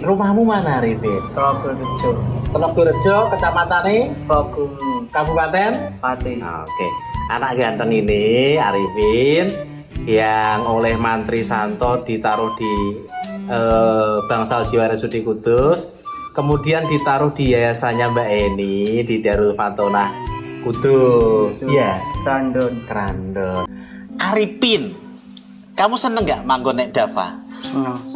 Rumahmu mana, Arifin? Progorejo, Telogorejo, kecamatan Progung, Kabupaten Pati. Oke, anak ganteng ini Arifin yang oleh Mantri Santo ditaruh di Bangsal Jiwa RSUD Kudus, kemudian ditaruh di yayasannya Mbak Eni di Darul Fatonah Kudus. Iya, Krandon. Arifin, kamu seneng nggak manggon nek Dava?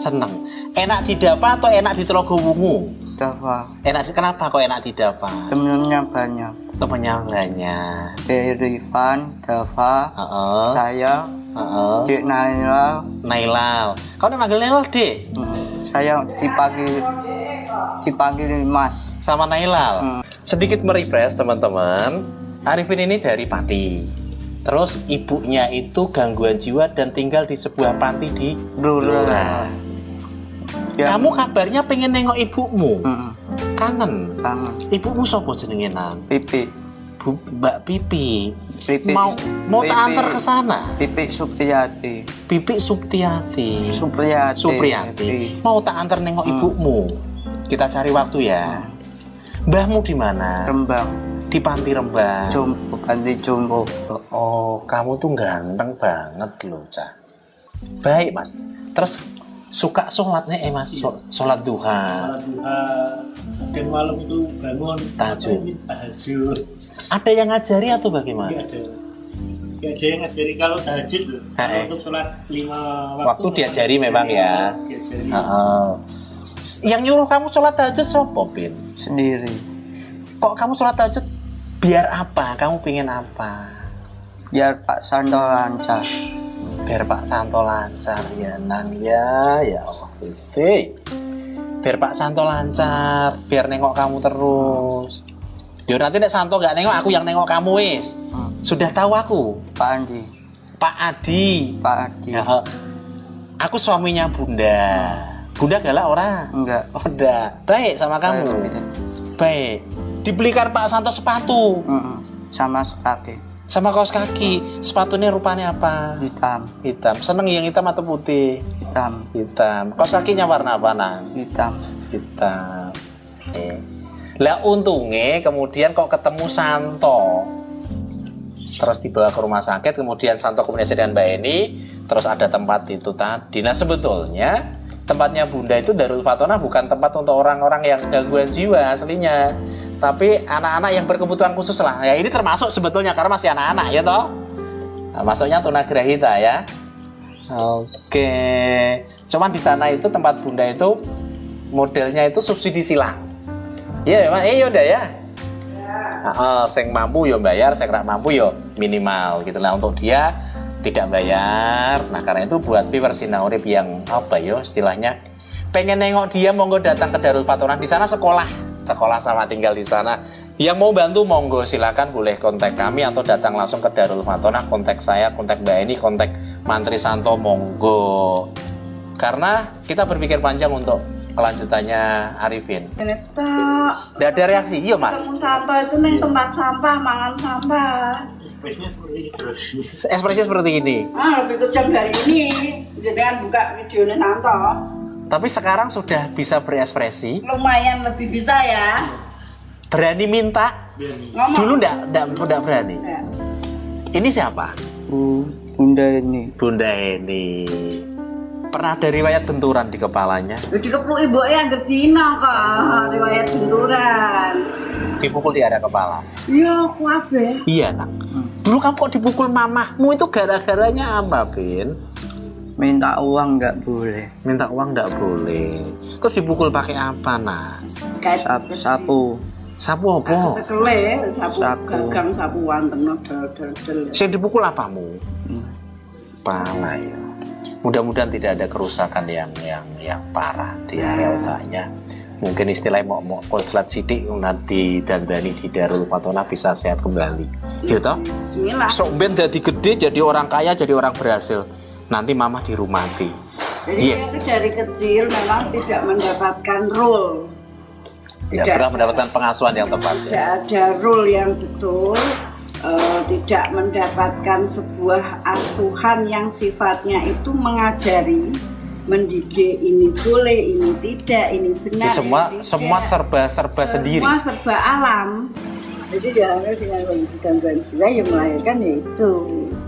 Seneng. Enak di Dava atau enak di Telogowungu? Dava. Kenapa kok enak di Dava? Temennya banyak. Temennya banyak. Rifan, Dava, saya, Dek Nailal. Kau nih manggil Nailal, Dek? Saya dipanggil Mas. Sama Nailal. Sedikit merefresh teman-teman. Arifin ini dari Pati. Terus ibunya itu gangguan jiwa dan tinggal di sebuah panti di Blora. Ya. Kamu kabarnya pengen nengok ibumu? Kangen. Ibumu sopo jenenge nang? Pipi. Mbak Pipi. Pipi. Mau tak antar ke sana? Pipi Supriyati. Pipi Supriyati. Supriyati. Mau tak antar nengok ibumu? Kita cari waktu ya. Mbahmu di mana? Rembang. Di Panti Rembang. Panti Jombo. Oh, kamu tuh ganteng banget loh, Cah. Baik, Mas. Terus suka sholatnya, Mas? Sholat duha. Sholat duha. Dan malam itu bangun Tahajud. Ada yang ngajari atau bagaimana? Ya, ada. Ya, ada yang ngajari kalau tahajud loh. Untuk sholat 5 waktu diajari memang ya. Diajari. Yang nyuruh kamu sholat tahajud siapa, Pin? Sendiri. Kok kamu sholat tahajud? Biar apa? Kamu pengen apa? Biar Pak Santo lancar. Biar Pak Santo lancar ya nang ya Allah Gusti. Biar Pak Santo lancar, biar nengok kamu terus. Yo nanti nek Santo gak nengok, aku yang nengok kamu wis. Sudah tahu aku. Pak Andi. Pak Adi. Ya, aku suaminya Bunda. Bunda galak ora? Enggak. Udah. Baik sama kamu. Baik. Dibelikan Pak Santo sepatu. Sama kaki. Sama kaos kaki. Sepatunya rupanya apa? Hitam. Seneng yang hitam atau putih? Hitam. Kaos kakinya warna apa, Nang? Hitam. Lah untungnya kemudian kok ketemu Santo. Terus dibawa ke rumah sakit, kemudian Santo komunikasi dengan Mbak Eni, terus ada tempat itu tadi. Nah sebetulnya tempatnya Bunda itu Darul Fatonah bukan tempat untuk orang-orang yang gangguan jiwa aslinya, tapi anak-anak yang berkebutuhan khusus lah. Ya ini termasuk sebetulnya karena masih anak-anak ya toh. Nah, masuknya tunagrahita ya. Oke. Cuman di sana itu tempat Bunda itu modelnya itu subsidi silang. Iya memang. Yaudah ya. Sing mampu yo bayar, sing rak mampu yo minimal gitu lah. Untuk dia tidak bayar. Nah karena itu buat viewers Sinaurip yang apa yo istilahnya pengen nengok dia, monggo datang ke Darul Fatonah. Di sana sekolah sama tinggal di sana. Yang mau bantu monggo silakan, boleh kontak kami atau datang langsung ke Darul Fatonah. Kontak saya, kontak Mbak Eni, kontak Mantri Santo monggo. Karena kita berpikir panjang untuk kelanjutannya Arifin. Tidak ada reaksi, iya Mas. Ketemu Santo itu nih tempat sampah, mangan sampah. Ekspresinya seperti itu. Ekspresinya seperti ini. Lebih kejam dari ini. Jangan buka videonya Santo. Tapi sekarang sudah bisa berekspresi. Lumayan lebih bisa ya. Berani minta. Ngomong. Dulu enggak berani. Ya. Ini siapa? Bunda Eni. Bunda Eni. Pernah ada riwayat benturan di kepalanya? Di kepluk ibu yang gerdina kok riwayat benturan. Dipukul di area kepala. Iya, kuabe. Iya nak. Dulu kamu kok dipukul mamahmu itu gara-garanya apa, Bin? Minta uang nggak boleh. Minta uang nggak boleh. Terus dipukul pakai apa, nak? Sapu. Sapu apa? Cekele, Sapu. gagang sapuan penuh del. Yang dipukul apamu? Pala ya. Mudah-mudahan tidak ada kerusakan yang parah di area otaknya. Mungkin istilahnya mau konslet sidik nanti dandani di Darul Fatonah bisa sehat kembali. Ya toh? Bismillah. Sok ben jadi gede, jadi orang kaya, jadi orang berhasil. Nanti mama dirumati. Jadi Yes. itu dari kecil memang tidak mendapatkan role. Tidak pernah mendapatkan pengasuhan yang tepat. Tidak ada role yang betul. Tidak mendapatkan sebuah asuhan yang sifatnya itu mengajari, mendidik ini boleh, ini tidak, ini benar. Semua ini tidak. semua serba sendiri. Semua serba alam. Jadi dihamil dengan kondisi gangguan jiwa yang melahirkan ya itu.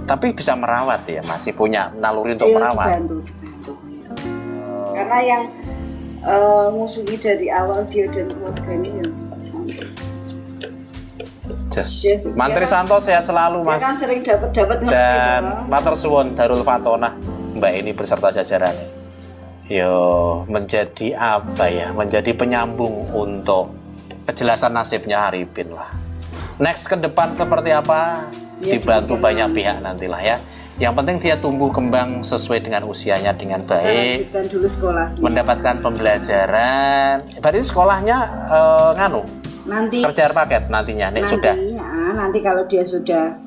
Tapi bisa merawat ya, masih punya naluri untuk merawat. Dibantu. Karena yang musuhi dari awal dia dan keluarganya ya Pak Santo. Mantri Santo sehat selalu Mas. Dia kan sering dapat Dan matur suwun Darul Fatonah Mbak ini beserta jajarannya. Yo menjadi apa ya? Menjadi penyambung untuk kejelasan nasibnya Arifin lah. Next ke depan seperti apa? Ya, dibantu banyak pihak nantilah ya. Yang penting dia tumbuh kembang sesuai dengan usianya dengan baik. lanjutkan dulu sekolah. Mendapatkan pembelajaran. Berarti sekolahnya nganu? Nanti Kejar paket nantinya, Nek sudah. Nanti kalau dia sudah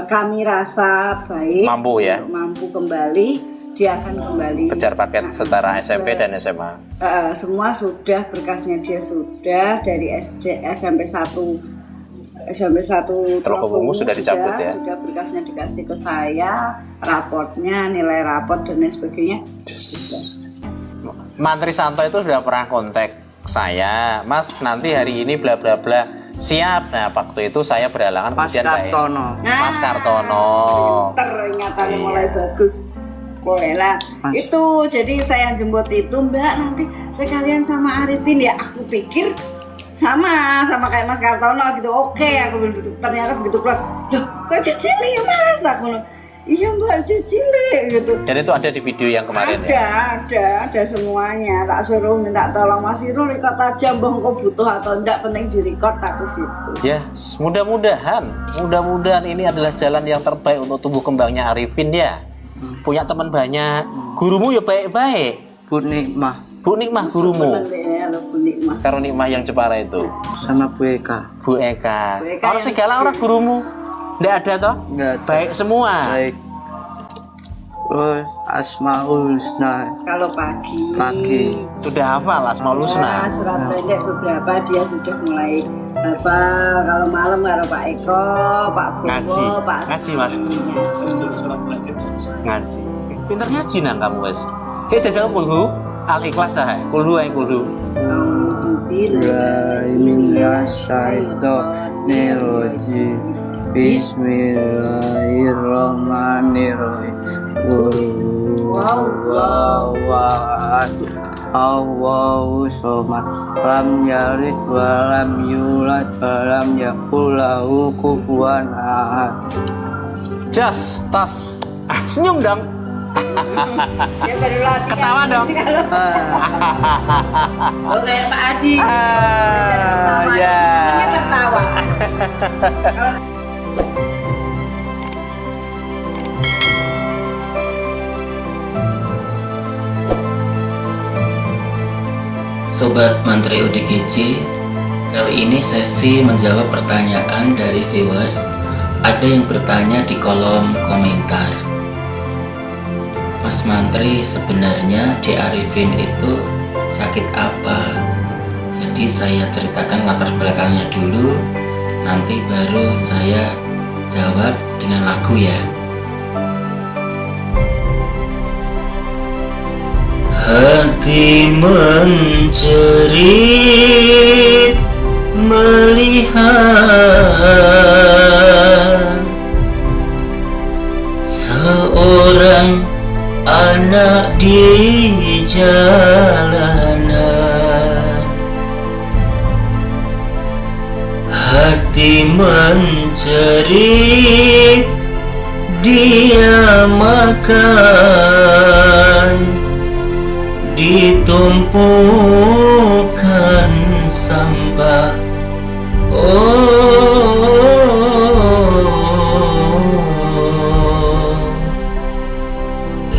kami rasa baik, Mampu ya? mampu kembali, dia akan kembali. Kejar paket setara SMP dan SMA. Semua sudah, berkasnya dia sudah dari SD, SMP 1 Teluk sudah dicabut ya? Sudah berkasnya dikasih ke saya, raportnya, nilai raport dan lain sebagainya. Mantri Santo itu sudah pernah kontak saya, Mas nanti hari ini bla bla bla. Siap. Nah waktu itu saya berhalangan Mas kemudian Kartono. Mas Kartono. Pinter, ingatannya mulai bagus. Boleh lah. Itu jadi saya jemput itu Mbak, nanti sekalian sama Arifin ya. Aku pikir sama kayak Mas Kartono gitu. Oke, aku bilang gitu. Ternyata begitu keluar, loh kok Cicili ya Mas? Aku bilang, iya Mbak Cicili gitu. Dan itu ada di video yang kemarin ya? Ada semuanya. Tak suruh minta tolong Mas Irul record aja, mbah engko butuh atau enggak, penting di record aku gitu. Ya, mudah-mudahan ini adalah jalan yang terbaik untuk tumbuh kembangnya Arifin ya. Punya teman banyak, gurumu ya baik-baik. Bu Nikmah Bu Nikmah gurumu. Bu Nikmah. Karo Nikmah yang Jepara itu. sama Bu Eka. Bu Eka. Bu Eka Orang yang- segala orang gurumu. Nggak ada toh? Nggak ada. Baik semua. Baik. Terus Asmaul Husna Kalau pagi. Sudah hafal Asmaul Husna. Surat pendek beberapa dia sudah mulai hafal. Kalau malam kalau Pak Eko, Pak Bowo, Ngaji. Pak Ngaji, Mas. Ngaji. Ngaji. Pinter ngaji nang kamu wes. Kayak jajal kulhu al-ikhlas dah. Kulhu ae kulhu. Bismillahirrahmanirrahim. Bismillahirrahmanirrahim. Allahu somad, lam yalid wa lam yulad wa lam yakul lahu kufuwan ahad. Jas, tas. Senyum dong. Dia baru latihan. Ketawa dong. Oh kayak Pak Adi. Ya. Dia tertawa. Sobat Mantri ODGJ, kali ini sesi menjawab pertanyaan dari viewers. Ada yang bertanya di kolom komentar, Mas Mantri, sebenarnya di Arifin itu sakit apa? Jadi saya ceritakan latar belakangnya dulu, nanti baru saya jawab dengan lagu ya. Hati menjerit melihat seorang anak di jalanan. Hati menjerit, dia makan di tumpukan sampah.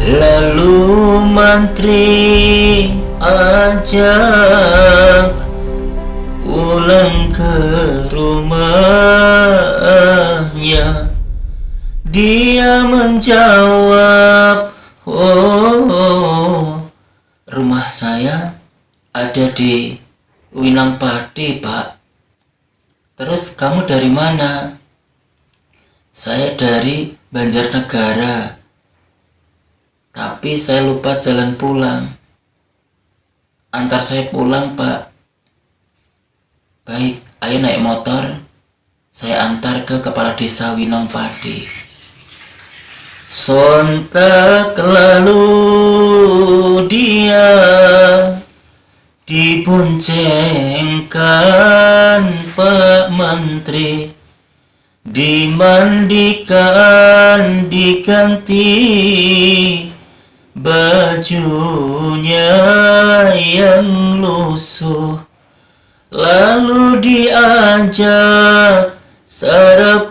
Lalu mantri ajak pulang ke rumahnya. Dia menjawab, oh, rumah saya ada di Winang Pati, Pak. Terus kamu dari mana? Saya dari Banjarnegara. Tapi saya lupa jalan pulang. Antar saya pulang, Pak. Baik, ayo naik motor. Saya antar ke kepala desa Winong Pade. Sontak lalu dia diboncengkan Pak Menteri, dimandikan, diganti bajunya yang lusuh, lalu diajak sarapan,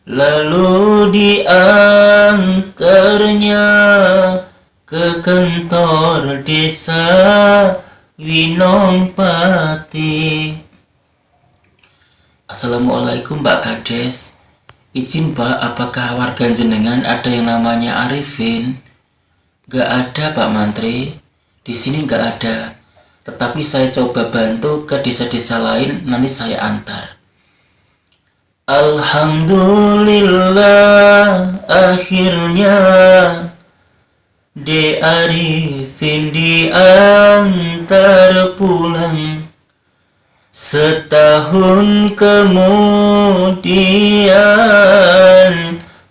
lalu diantarnya ke kantor desa Winong Pati. Assalamualaikum Mbak Kades. Izin Pak, apakah warga jenengan ada yang namanya Arifin? Gak ada Pak Mantri, di sini gak ada. Tetapi saya coba bantu ke desa-desa lain, nanti saya antar. Alhamdulillah, akhirnya De Arifin diantar pulang. Setahun kemudian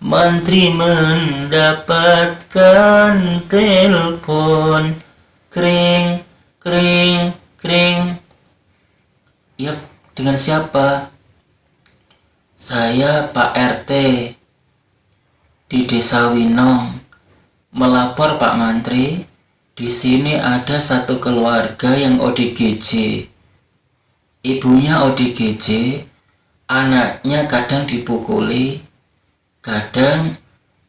Mantri mendapatkan telepon. Kring, kring, kring. Yap, dengan siapa? Saya Pak RT di Desa Winong. Melapor Pak Mantri, di sini ada satu keluarga yang ODGJ. Ibunya ODGJ, anaknya kadang dipukuli, kadang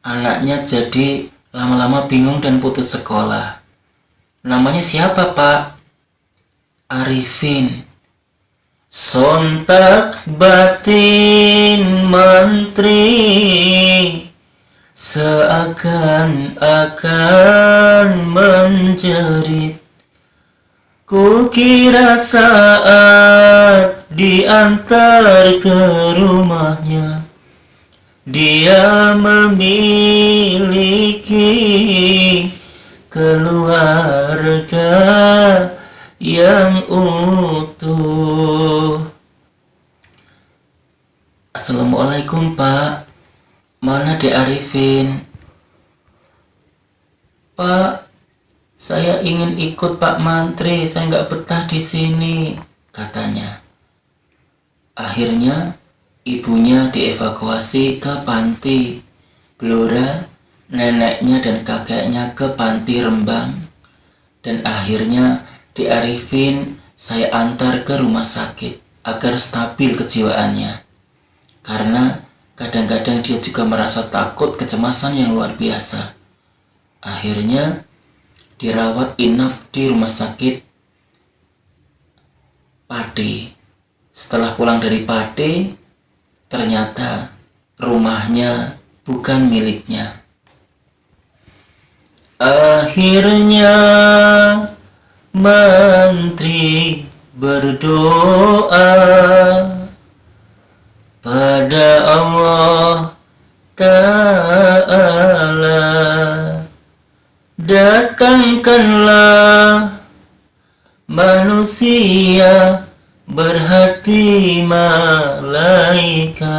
anaknya jadi lama-lama bingung dan putus sekolah. Namanya siapa Pak? Arifin. Sontak batin Mantri seakan-akan menjerit. Kukira saat diantar ke rumahnya, dia memiliki keluarga yang utuh. Assalamualaikum Pak, mana Dek Arifin? Pak, saya ingin ikut Pak Mantri, saya nggak betah di sini, katanya. Akhirnya ibunya dievakuasi ke panti Blora, neneknya dan kakeknya ke panti Rembang, dan akhirnya Di Arifin saya antar ke rumah sakit agar stabil kejiwaannya, karena kadang-kadang dia juga merasa takut, kecemasan yang luar biasa. Akhirnya dirawat inap di rumah sakit Pade. Setelah pulang dari Pade, ternyata rumahnya bukan miliknya. Akhirnya Mantri berdoa pada Allah Ta'ala, datangkanlah manusia berhati malaikat.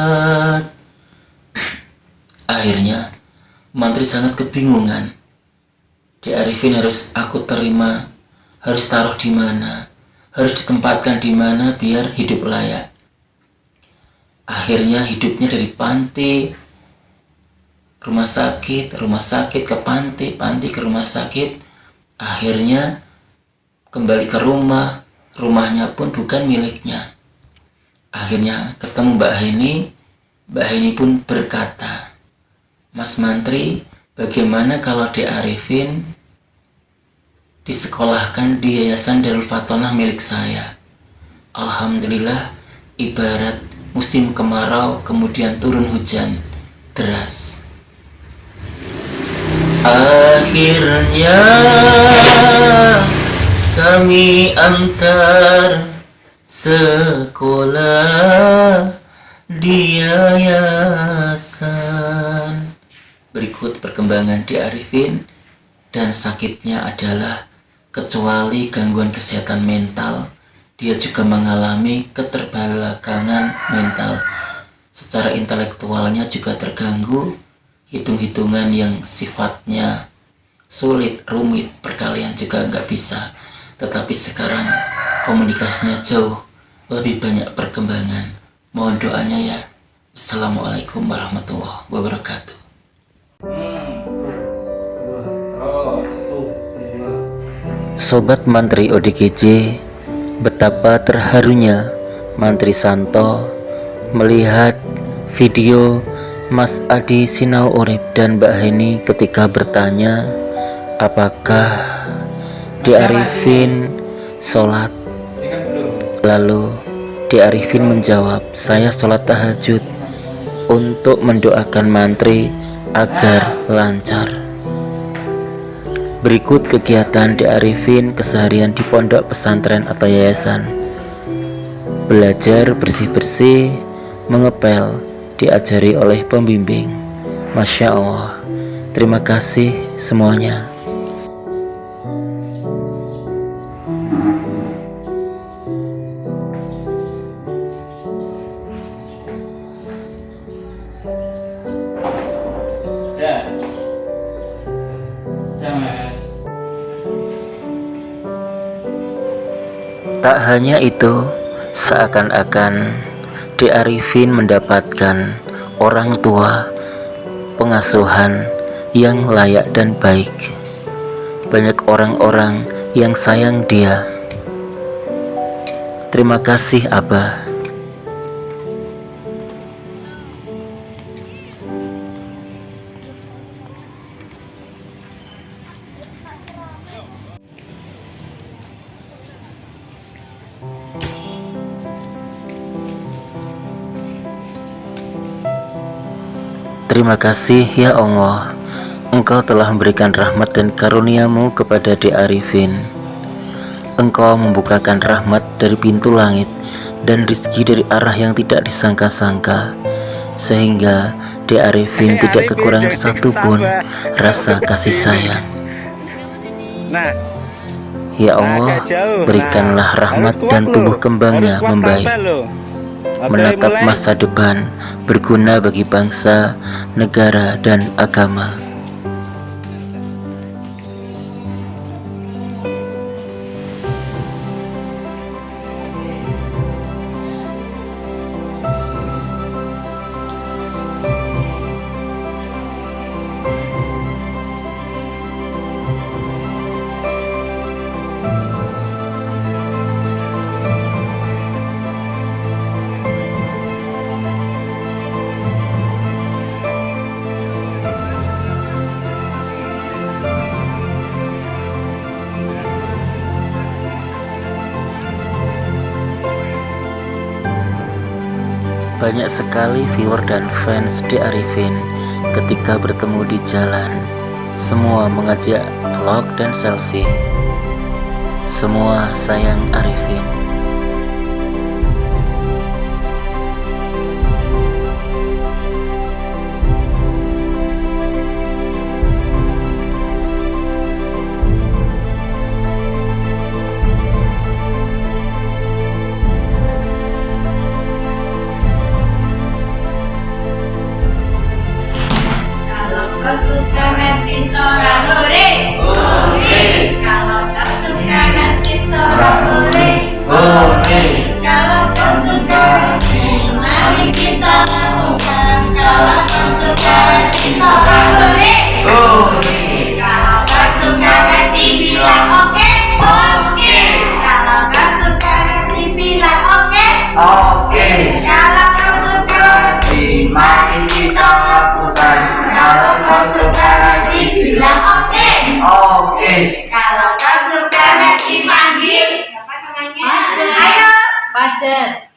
Akhirnya Mantri sangat kebingungan. Di Arifin harus aku terima, harus taruh di mana, harus ditempatkan di mana biar hidup layak. Akhirnya hidupnya dari panti, rumah sakit ke panti, panti ke rumah sakit. Akhirnya kembali ke rumah, rumahnya pun bukan miliknya. Akhirnya ketemu Mbak Heni. Mbak Heni pun berkata, Mas Mantri, bagaimana kalau Dek Arifin disekolahkan di Yayasan Darul Fatonah milik saya? Alhamdulillah, ibarat musim kemarau kemudian turun hujan deras. Akhirnya kami antar sekolah di yayasan. Berikut perkembangan Dek Arifin, dan sakitnya adalah kecuali gangguan kesehatan mental, dia juga mengalami keterbelakangan mental. Secara intelektualnya juga terganggu, hitung-hitungan yang sifatnya sulit, rumit, perkalian juga nggak bisa. Tetapi sekarang komunikasinya jauh lebih banyak perkembangan. Mohon doanya ya. Assalamualaikum warahmatullahi wabarakatuh. Sobat Mantri ODGJ, betapa terharunya Mantri Santo melihat video Mas Adi Sinau Urip dan Mbak Heni ketika bertanya apakah Dek Arifin sholat. Lalu Dek Arifin menjawab, saya sholat tahajud untuk mendoakan Mantri agar lancar. Berikut kegiatan Dek Arifin keseharian di pondok pesantren atau yayasan. Belajar bersih-bersih, mengepel, diajari oleh pembimbing. Masya Allah. Terima kasih semuanya. Tak hanya itu, seakan-akan Dek Arifin mendapatkan orang tua pengasuhan yang layak dan baik. Banyak orang-orang yang sayang dia. Terima kasih Abah. Terima kasih ya Allah, Engkau telah memberikan rahmat dan karunia-Mu kepada Dek Arifin. Engkau membukakan rahmat dari pintu langit dan rizki dari arah yang tidak disangka-sangka, sehingga Dek Arifin tidak kekurangan satupun rasa kasih sayang. Ya Allah, berikanlah rahmat dan tumbuh kembangnya membaik, menatap masa depan berguna bagi bangsa, negara, dan agama. Banyak sekali viewer dan fans Dek Arifin ketika bertemu di jalan. Semua mengajak vlog dan selfie. Semua sayang Arifin. Kau suka nanti seorang hore, kalau kau suka nanti seorang hore, kalau kau suka nanti mari kita lakukan. Kalau kau suka nanti seorang hore, kalau kau suka nanti bilang oke. Kalau kau suka nanti bilang oke. Kalau kau suka nanti mari kita lakukan. Kalau kau suka nanti bilang oke. Kalau kau suka nanti panggil siapa namanya? Ayo, Budget.